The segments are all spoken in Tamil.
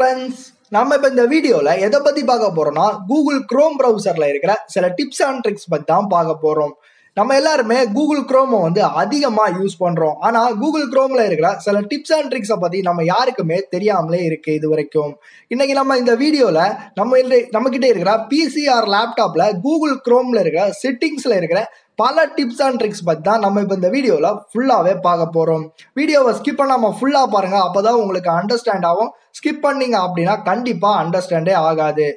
ஃப்ரெண்ட்ஸ், நம்ம இப்போ இந்த வீடியோவில் எதை பற்றி பார்க்க போகிறோம்னா கூகுள் க்ரோம் ப்ரௌசரில் இருக்கிற சில டிப்ஸ் அண்ட் ட்ரிக்ஸ் பற்றி தான் பார்க்க போகிறோம். நம்ம எல்லாருமே கூகுள் க்ரோமை அதிகமாக யூஸ் பண்ணுறோம். ஆனால் கூகுள் க்ரோமில் இருக்கிற சில டிப்ஸ் அண்ட் ட்ரிக்ஸை பற்றி நம்ம யாருக்குமே தெரியாமலே இருக்குது இது வரைக்கும். இன்றைக்கி நம்ம இந்த வீடியோவில் நம்மக்கிட்ட இருக்கிற பிசி ஆர் லேப்டாப்பில் கூகுள் க்ரோமில் இருக்கிற செட்டிங்ஸில் இருக்கிற பல டிப்ஸ் அண்ட் ட்ரிக்ஸ் பற்றி தான் நம்ம இப்போ இந்த வீடியோவில் ஃபுல்லாகவே பார்க்க போகிறோம். வீடியோவை ஸ்கிப் பண்ணாமல் ஃபுல்லாக பாருங்கள், அப்போ தான் உங்களுக்கு அண்டர்ஸ்டாண்ட் ஆகும். ஸ்கிப் பண்ணீங்க அப்படின்னா கண்டிப்பாக அண்டர்ஸ்டாண்டே ஆகாது.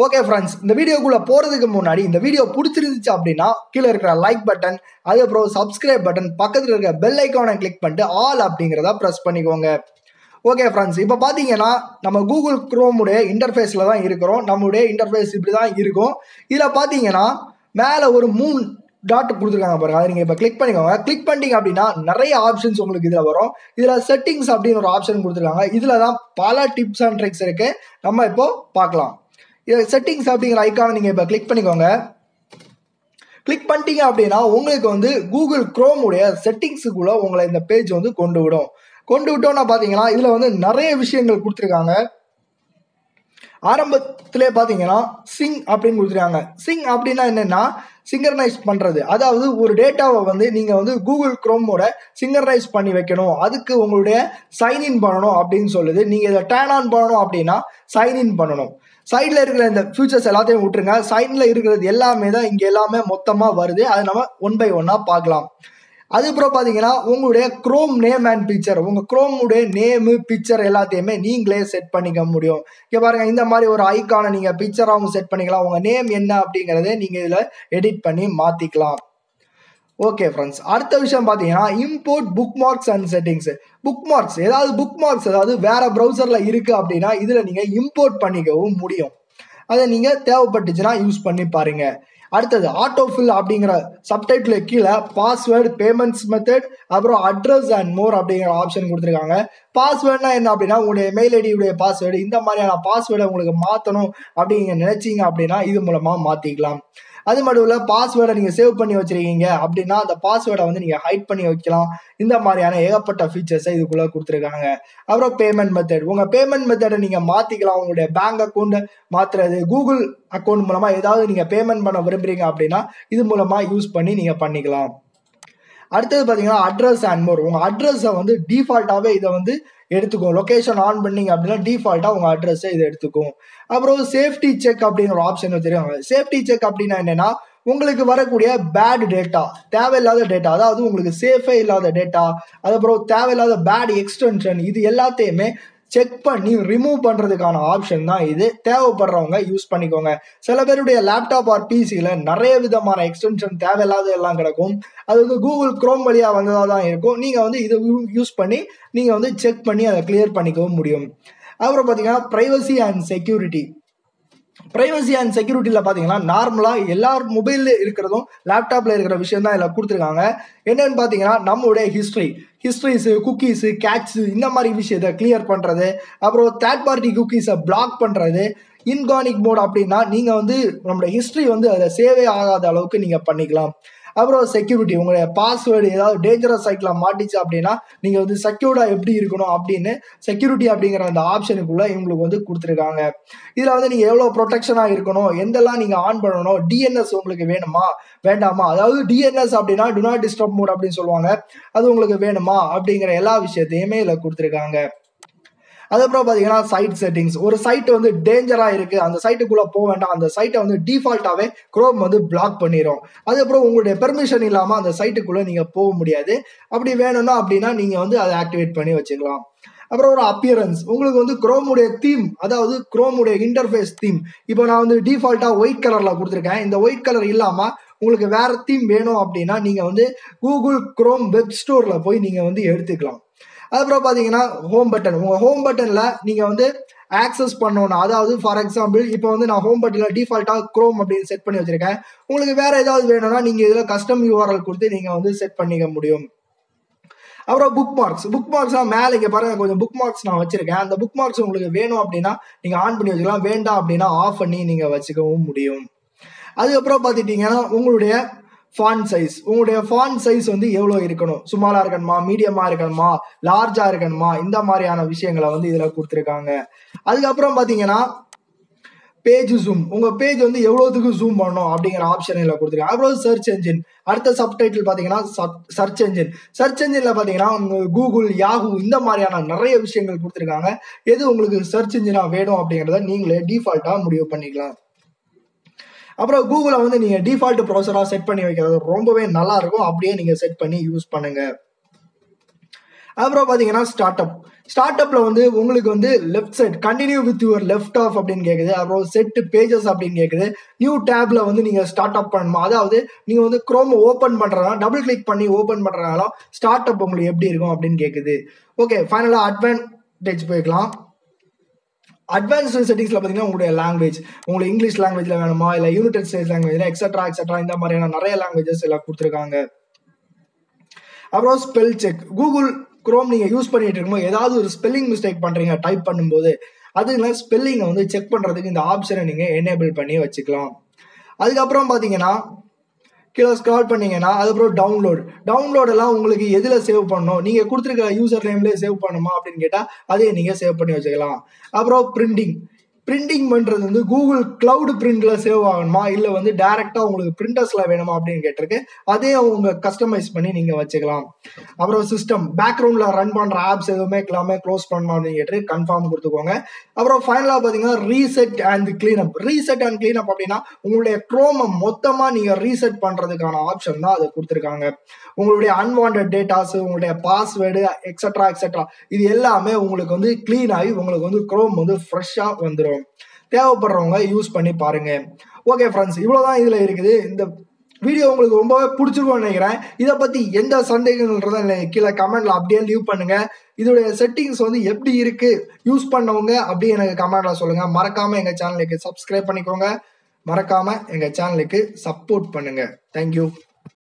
ஓகே ஃப்ரெண்ட்ஸ், இந்த வீடியோக்குள்ளே போகிறதுக்கு முன்னாடி இந்த வீடியோ பிடிச்சிருந்துச்சு அப்படின்னா கீழே இருக்கிற லைக் பட்டன், அதுக்கப்புறம் சப்ஸ்கிரைப் பட்டன், பக்கத்தில் இருக்கிற பெல் ஐக்கானை கிளிக் பண்ணிட்டு ஆல் அப்படிங்கிறத ப்ரெஸ் பண்ணிக்கோங்க. ஓகே ஃப்ரெண்ட்ஸ், இப்போ பார்த்தீங்கன்னா நம்ம கூகுள் க்ரோமுடைய இன்டர்ஃபேஸில் தான் இருக்கிறோம். நம்மளுடைய இன்டர்ஃபேஸ் இப்படி தான் இருக்கும். இதில் பார்த்தீங்கன்னா மேலே ஒரு 3 டாட் கொடுத்துருக்காங்க பாருங்க, அதை நீங்கள் இப்போ கிளிக் பண்ணிக்கோங்க. கிளிக் பண்ணிட்டீங்க அப்படின்னா நிறைய ஆப்ஷன்ஸ் உங்களுக்கு இதில் வரும். இதில் செட்டிங்ஸ் அப்படின்னு ஒரு ஆப்ஷன் கொடுத்துருக்காங்க. இதில் தான் பல டிப்ஸ் அண்ட் ட்ரிக்ஸ் இருக்குது. நம்ம இப்போ பார்க்கலாம். இதில் செட்டிங்ஸ் அப்படிங்கிற ஐக்கானை நீங்கள் இப்போ கிளிக் பண்ணிக்கோங்க. கிளிக் பண்ணிட்டீங்க அப்படின்னா உங்களுக்கு கூகுள் க்ரோமுடைய செட்டிங்ஸுக்குள்ளே உங்களை இந்த பேஜ் கொண்டு விட்டோம்னா பார்த்தீங்கன்னா இதில் நிறைய விஷயங்கள் கொடுத்துருக்காங்க. ஆரம்பத்திலே பார்த்தீங்கன்னா சிங் அப்படின்னு கொடுத்துருக்காங்க. சிங் அப்படின்னா என்னென்னா சிங்கர்னைஸ் பண்ணுறது. அதாவது ஒரு டேட்டாவை நீங்கள் கூகுள் க்ரோமோட சிங்கர்னைஸ் பண்ணி வைக்கணும், அதுக்கு உங்களுடைய சைன்இன் பண்ணணும் அப்படின்னு சொல்லுது. நீங்கள் இதை டர்ன் ஆன் பண்ணணும் அப்படின்னா சைன்இன் பண்ணணும். சைடில் இருக்கிற இந்த ஃபியூச்சர்ஸ் எல்லாத்தையும் விட்டுருங்க. சைடில் இருக்கிறது எல்லாமே தான் இங்கே எல்லாமே மொத்தமாக வருது. அதை நம்ம 1 by 1 பார்க்கலாம். அதுக்கப்புறம் பார்த்தீங்கன்னா உங்களுடைய க்ரோம் நேம் அண்ட் பிக்சர், உங்கள் க்ரோமுடைய நேமு பிக்சர் எல்லாத்தையுமே நீங்களே செட் பண்ணிக்க முடியும். இங்கே பாருங்கள், இந்த மாதிரி ஒரு ஐக்கானை நீங்கள் பிக்சராகவும் செட் பண்ணிக்கலாம். உங்கள் நேம் என்ன அப்படிங்கிறத நீங்கள் இதில் எடிட் பண்ணி மாற்றிக்கலாம். ஓகே ஃப்ரெண்ட்ஸ், அடுத்த விஷயம் பார்த்தீங்கன்னா import bookmarks and settings. Bookmarks ஏதாவது வேறு ப்ரௌசரில் இருக்குது அப்படின்னா இதில் நீங்கள் இம்போர்ட் பண்ணிக்கவும் முடியும். அதை நீங்கள் தேவைப்பட்டுச்சுன்னா யூஸ் பண்ணி பாருங்கள். அடுத்தது ஆட்டோஃபில் அப்படிங்கிற சப்டைட்டில் கீழே பாஸ்வேர்டு, பேமெண்ட்ஸ் மெத்தட், அப்புறம் அட்ரஸ் அண்ட் மோர் அப்படிங்கிற ஆப்ஷன் கொடுத்துருக்காங்க. பாஸ்வேர்டுனா என்ன அப்படின்னா உங்களுடைய மெயில் ஐடியுடைய பாஸ்வேர்டு, இந்த மாதிரியான பாஸ்வேர்டை உங்களுக்கு மாற்றணும் அப்படிங்க நினைச்சிங்க அப்படின்னா இது மூலமாக மாற்றிக்கலாம். அது மட்டும் இல்லை, பாஸ்வேர்டை நீங்கள் சேவ் பண்ணி வச்சுருக்கீங்க அப்படின்னா அந்த பாஸ்வேர்டை நீங்கள் ஹைட் பண்ணி வைக்கலாம். இந்த மாதிரியான ஏகப்பட்ட ஃபீச்சர்ஸை இதுக்குள்ளே கொடுத்துருக்காங்க. அப்புறம் பேமெண்ட் மெத்தட், உங்கள் பேமெண்ட் மெத்தடை நீங்கள் மாற்றிக்கலாம். உங்களுடைய பேங்க் அக்கௌண்ட்டை மாற்றுறது, கூகுள் அக்கௌண்ட் மூலமாக ஏதாவது நீங்கள் பேமெண்ட் பண்ண விரும்புகிறீங்க அப்படின்னா இது மூலமாக யூஸ் பண்ணி நீங்கள் பண்ணிக்கலாம். அடுத்தது பார்த்தீங்கன்னா அட்ரஸ் அண்ட் மோர். உங்கள் அட்ரஸை டிஃபால்ட்டாகவே இதை எடுத்துக்கும். லொக்கேஷன் ஆன் பண்ணிங்க அப்படின்னா டிஃபால்ட்டாக உங்கள் அட்ரஸை இதை எடுத்துக்கும். அப்புறம் சேஃப்டி செக் அப்படிங்கிற ஒரு ஆப்ஷன் வச்சுருக்காங்க. சேஃப்டி செக் அப்படின்னா என்னென்னா உங்களுக்கு வரக்கூடிய பேட் டேட்டா, தேவையில்லாத டேட்டா, அதாவது உங்களுக்கு சேஃபே இல்லாத டேட்டா, அதுக்கப்புறம் தேவையில்லாத பேட் எக்ஸ்டென்ஷன், இது எல்லாத்தையுமே செக் பண்ணி ரிமூவ் பண்ணுறதுக்கான ஆப்ஷன் தான் இது. தேவைப்படுறவங்க யூஸ் பண்ணிக்கோங்க. சில பேருடைய லேப்டாப் ஆர் பிசியில் நிறைய விதமான எக்ஸ்டென்ஷன் தேவையில்லாத எல்லாம் கிடக்கும். அது கூகுள் க்ரோம் வழியாக வந்ததாக தான் இருக்கும். நீங்கள் இதை யூஸ் பண்ணி நீங்கள் செக் பண்ணி அதை கிளியர் பண்ணிக்கவும் முடியும். அப்புறம் பார்த்தீங்கன்னா privacy and security. Privacy and செக்யூரிட்டியில் பார்த்தீங்கன்னா நார்மலாக எல்லார் மொபைலில் இருக்கிறதும் லேப்டாப்பில் இருக்கிற விஷயம் தான் இதில் கொடுத்துருக்காங்க. என்னென்னு பார்த்தீங்கன்னா நம்மளுடைய ஹிஸ்ட்ரிஸு, குக்கீஸு, கேட்ஸு, இந்த மாதிரி விஷயத்தை கிளியர் பண்ணுறது, அப்புறம் தேர்ட் பார்ட்டி குக்கீஸை பிளாக் பண்ணுறது. இன்கானிக் மோட் அப்படின்னா நீங்கள் நம்மளுடைய ஹிஸ்ட்ரி அதை சேவே ஆகாத அளவுக்கு நீங்கள் பண்ணிக்கலாம். அப்புறம் செக்யூரிட்டி, உங்களுடைய பாஸ்வேர்டு ஏதாவது டேஞ்சரஸ் சைட்டில் மாட்டிச்சு அப்படின்னா நீங்கள் செக்யூர்டாக எப்படி இருக்கணும் அப்படின்னு செக்யூரிட்டி அப்படிங்கிற அந்த ஆப்ஷனுக்குள்ளே இவங்களுக்கு கொடுத்துருக்காங்க. இதில் நீங்கள் எவ்வளோ ப்ரொடெக்ஷனாக இருக்கணும், எந்தெல்லாம் நீங்கள் ஆன் பண்ணணும், டிஎன்எஸ் உங்களுக்கு வேணுமா வேண்டாமா, அதாவது டிஎன்எஸ் அப்படின்னா டு நாட் டிஸ்டர்ப் மோட் அப்படின்னு சொல்லுவாங்க, அது உங்களுக்கு வேணுமா அப்படிங்கிற எல்லா விஷயத்தையுமே இதில் கொடுத்துருக்காங்க. அதுக்கப்புறம் பார்த்தீங்கன்னா சைட் செட்டிங்ஸ். ஒரு சைட்டு டேஞ்சராக இருக்குது, அந்த சைட்டுக்குள்ளே போக வேண்டாம், அந்த சைட்டை டிஃபால்ட்டாகவே க்ரோம் பிளாக் பண்ணிடும். அதுக்கப்புறம் உங்களுடைய பெர்மிஷன் இல்லாமல் அந்த சைட்டுக்குள்ளே நீங்கள் போக முடியாது. அப்படி வேணும்னா அப்படின்னா நீங்கள் அதை ஆக்டிவேட் பண்ணி வச்சுக்கலாம். அப்புறம் ஒரு அப்பியரன்ஸ், உங்களுக்கு க்ரோமுடைய தீம், அதாவது க்ரோமுடைய இன்டர்ஃபேஸ் தீம். இப்போ நான் டிஃபால்ட்டாக ஒயிட் கலரில் கொடுத்துருக்கேன். இந்த ஒயிட் கலர் இல்லாமல் உங்களுக்கு வேறு தீம் வேணும் அப்படின்னா நீங்கள் கூகுள் க்ரோம் வெப் ஸ்டோரில் போய் நீங்கள் எடுத்துக்கலாம். அதுக்கப்புறம் பார்த்தீங்கன்னா ஹோம் பட்டன். உங்கள் ஹோம் பட்டனில் நீங்கள் ஆக்சஸ் பண்ணணும். அதாவது ஃபார் எக்ஸாம்பிள் இப்போ நான் ஹோம் பட்டனில் டிஃபால்ட்டாக க்ரோம் அப்படின்னு செட் பண்ணி வச்சுருக்கேன். உங்களுக்கு வேறு ஏதாவது வேணும்னா நீங்கள் இதில் கஸ்டம் யூஆர்எல் கொடுத்து நீங்கள் செட் பண்ணிக்க முடியும். அப்புறம் புக் மார்க்ஸ்லாம் மேலே இங்கே பாருங்கள், கொஞ்சம் புக் மார்க்ஸ் நான் வச்சுருக்கேன். அந்த புக் மார்க்ஸ் உங்களுக்கு வேணும் அப்படின்னா நீங்கள் ஆன் பண்ணி வச்சுக்கலாம், வேண்டாம் அப்படின்னா ஆஃப் பண்ணி நீங்கள் வச்சுக்கவும் முடியும். அதுக்கப்புறம் பார்த்துட்டிங்கன்னா உங்களுடைய ஃபாண்ட் சைஸ், உங்களுடைய ஃபாண்ட் சைஸ் வந்து எவ்வளோ இருக்கணும், சுமாலா இருக்கணுமா, மீடியமா இருக்கணுமா, லார்ஜா இருக்கணுமா, இந்த மாதிரியான விஷயங்களை வந்து இதுல கொடுத்துருக்காங்க. அதுக்கப்புறம் பாத்தீங்கன்னா பேஜ் ஜூம், உங்க பேஜ் வந்து எவ்வளவுக்கு ஜூம் பண்ணணும் அப்படிங்கிற ஆப்ஷன் இதுல கொடுத்துருக்காங்க. அப்புறம் சர்ச் என்ஜின், அடுத்த சப்டைட்டில் பாத்தீங்கன்னா சர்ச் என்ஜின். சர்ச் என்ஜின்ல பாத்தீங்கன்னா உங்க கூகுள், யாஹூ இந்த மாதிரியான நிறைய விஷயங்கள் கொடுத்துருக்காங்க. எது உங்களுக்கு சர்ச் என்ஜினா வேணும் அப்படிங்கிறத நீங்களே டிஃபால்ட்டா முடிவு பண்ணிக்கலாம். அப்புறம் கூகுளை வந்து நீங்க டிஃபால்ட் ப்ரௌசரா செட் பண்ணி வைக்கிறது ரொம்பவே நல்லா இருக்கும். அப்படியே நீங்க செட் பண்ணி யூஸ் பண்ணுங்க. அப்புறம் பாத்தீங்கன்னா ஸ்டார்ட் அப்ல வந்து உங்களுக்கு வந்து left side continue with your left off அப்படின்னு கேக்குது. அப்புறம் செட் பேஜஸ் அப்படின்னு கேக்குது. நியூ டேப்ல வந்து நீங்க ஸ்டார்ட் அப் பண்ணணுமா, அதாவது நீங்க வந்து குரோம் ஓபன் பண்றதா டபுள் கிளிக் பண்ணி ஓபன் பண்றதுனால ஸ்டார்ட் அப் உங்களுக்கு எப்படி இருக்கும் அப்படின்னு கேக்குது. ஓகே, ஃபைனலா அட்வான்டேஜ் போய்க்கலாம். அட்வான்ஸ்டு செட்டிங்ஸ்ல பாத்தீங்கன்னா உங்களுடைய லாங்குவேஜ், உங்களுக்கு இங்கிலீஷ் லாங்குவேஜ்ல வேணுமா, இல்ல யுனைடெட் ஸ்டேட்ஸ் லாங்குவேஜ்ல எக்ஸெட்ரா இந்த மாதிரியான நிறைய லாங்குவேஜஸ் எல்லாம் கொடுத்துருக்காங்க. அப்புறம் ஸ்பெல் செக், கூகுள் குரோம் நீங்க யூஸ் பண்ணிட்டு இருக்கும்போது ஏதாவது ஒரு ஸ்பெல்லிங் மிஸ்டேக் பண்றீங்க டைப் பண்ணும்போது, அதுல ஸ்பெல்லிங்கை வந்து செக் பண்றதுக்கு இந்த ஆப்ஷனை நீங்க எனேபிள் பண்ணி வச்சுக்கலாம். அதுக்கப்புறம் பாத்தீங்கன்னா கீழே ஸ்க்ரால் பண்ணீங்கன்னா அதுக்கப்புறம் டவுன்லோட் எல்லாம் உங்களுக்கு எதுல சேவ் பண்ணணும், நீங்க கொடுத்துருக்க யூசர் நேம்லேயே சேவ் பண்ணுமா அப்படின்னு கேட்டா அதே நீங்க சேவ் பண்ணி வச்சுக்கலாம். அப்புறம் பிரிண்டிங் பண்றது வந்து கூகுள் கிளவுட் பிரிண்ட்ல சேவ் ஆகணுமா, இல்ல வந்து டைரக்டா உங்களுக்கு பிரிண்டர்ஸ்ல வேணுமா அப்படின்னு கேட்டிருக்கு. அதே அவங்க கஸ்டமைஸ் பண்ணி நீங்க வச்சுக்கலாம். அப்புறம் சிஸ்டம் பேக்ரவுண்ட்ல ரன் பண்ற ஆப்ஸ் எதுவுமே எல்லாமே க்ளோஸ் பண்ணணும் அப்படின்னு கேட்டு கன்ஃபார்ம் கொடுத்துக்கோங்க. அப்புறம் ஃபைனலா பாத்தீங்கன்னா ரீசெட் அண்ட் கிளீனப் அப்படின்னா உங்களுடைய குரோமை மொத்தமா நீங்க ரீசெட் பண்றதுக்கான ஆப்ஷன் தான் அதை கொடுத்துருக்காங்க. உங்களுடைய அன்வான்ட் டேட்டாஸ், உங்களுடைய பாஸ்வேர்டு எக்ஸெட்ரா இது எல்லாமே உங்களுக்கு வந்து கிளீன் ஆகி உங்களுக்கு வந்து குரோம் வந்து ஃப்ரெஷ்ஷா வந்துடும். தேவைப்படுறவங்க யூஸ் பண்ணி பாருங்க. ஓகே ஃப்ரெண்ட்ஸ், இவ்வளவுதான் இதுல இருக்குது. இந்த வீடியோ உங்களுக்கு ரொம்பவே பிடிச்சிருக்கும்னு நினைக்கிறேன். இதை பத்தி எந்த சந்தேகங்கள்ன்றத கீழே கமெண்ட்ல அப்படியே லீவ் பண்ணுங்க. இதோடைய செட்டிங்ஸ் வந்து எப்படி இருக்கு யூஸ் பண்ணவங்க அப்படியே எனக்கு கமெண்ட்ல சொல்லுங்க. மறக்காம எங்க சேனலுக்கு சப்ஸ்கிரைப் பண்ணிக்கோங்க. மறக்காம எங்க சேனலுக்கு சப்போர்ட் பண்ணுங்க. தேங்க்யூ.